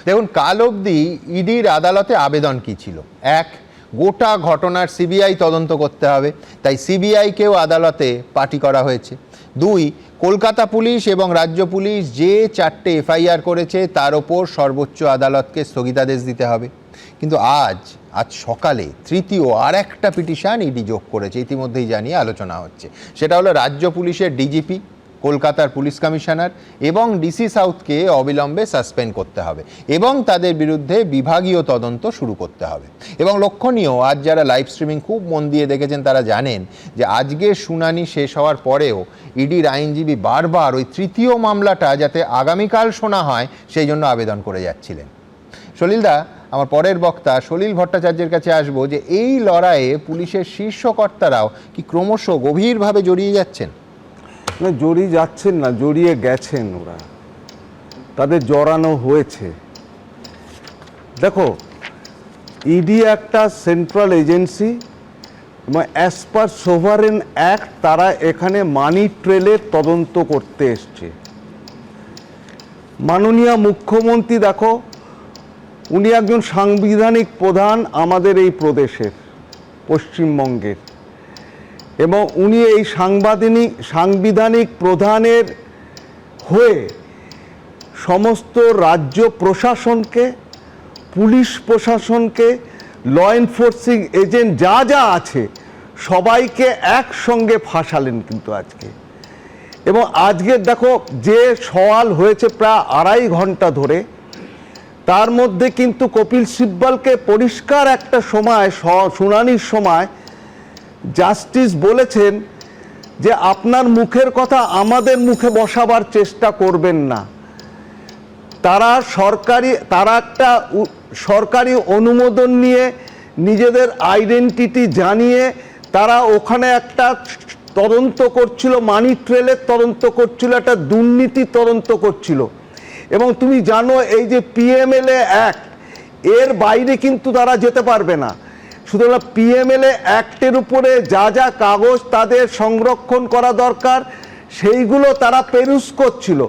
দেখুন, কাল অবধি ইডির আদালতে আবেদন কি ছিল? এক, গোটা ঘটনার সিবিআই তদন্ত করতে হবে, তাই সিবিআইকেও আদালতে পার্টি করা হয়েছে। দুই, কলকাতা পুলিশ এবং রাজ্য পুলিশ যে 4টে এফআইআর করেছে তার ওপর সর্বোচ্চ আদালতকে স্থগিতাদেশ দিতে হবে। কিন্তু আজ সকালে তৃতীয় আর একটা পিটিশন ইডি যোগ করেছে, ইতিমধ্যেই জানিয়ে আলোচনা হচ্ছে। সেটা হলো রাজ্য পুলিশের ডিজিপি, কলকাতার পুলিশ কমিশনার এবং ডিসি সাউথকে অবিলম্বে সাসপেন্ড করতে হবে এবং তাদের বিরুদ্ধে বিভাগীয় তদন্ত শুরু করতে হবে। এবং লক্ষণীয়, আজ যারা লাইভ স্ট্রিমিং খুব মন দিয়ে দেখেছেন তারা জানেন যে আজকের শুনানি শেষ হওয়ার পরেও ইডির আইনজীবী বারবার ওই তৃতীয় মামলাটা যাতে আগামীকাল শোনা হয় সেই জন্য আবেদন করে যাচ্ছিলেন। সলিলদা, আমার পরের বক্তা সলিল ভট্টাচার্যের কাছে আসবো যে এই লড়াইয়ে পুলিশের শীর্ষ কর্তারাও কি ক্রমশ গভীরভাবে জড়িয়ে যাচ্ছেন? না, জড়িয়ে যাচ্ছেন না, জড়িয়ে গেছেন। ওরা, তাদের জড়ানো হয়েছে। দেখো, ইডি একটা সেন্ট্রাল এজেন্সি এবং অ্যাজ পার সোভারেন অ্যাক্ট তারা এখানে মানি ট্রেলের তদন্ত করতে এসছে। মাননীয় মুখ্যমন্ত্রী, দেখো, উনি একজন সাংবিধানিক প্রধান আমাদের এই প্রদেশের, পশ্চিমবঙ্গের, এবং উনি এই সাংবিধানিক প্রধানের হয়ে সমস্ত রাজ্য প্রশাসনকে, পুলিশ প্রশাসনকে, ল এনফোর্সিং এজেন্ট যা যা আছে সবাইকে একসঙ্গে ফাঁসালেন কিন্তু আজকে। এবং আজকে দেখো, যে সওয়াল হয়েছে প্রায় 2.5 ঘন্টা ধরে, তার মধ্যে কিন্তু কপিল সিব্বলকে পরিষ্কার একটা সময় শুনানির সময় জাস্টিস বলেছেন যে আপনার মুখের কথা আমাদের মুখে বসাবার চেষ্টা করবেন না। তারা একটা সরকারি অনুমোদন নিয়ে নিজেদের আইডেন্টিটি জানিয়ে তারা ওখানে একটা তদন্ত করছিল, মানি ট্রেলের তদন্ত করছিল, একটা দুর্নীতি তদন্ত করছিল। এবং তুমি জানো, এই যে পিএমএলএ অ্যাক্ট, এর বাইরে কিন্তু তারা যেতে পারবে না। সুতরাং পিএমএলএ অ্যাক্টের উপরে যা যা কাগজ তাদের সংরক্ষণ করা দরকার সেইগুলো তারা পেরুস করছিল।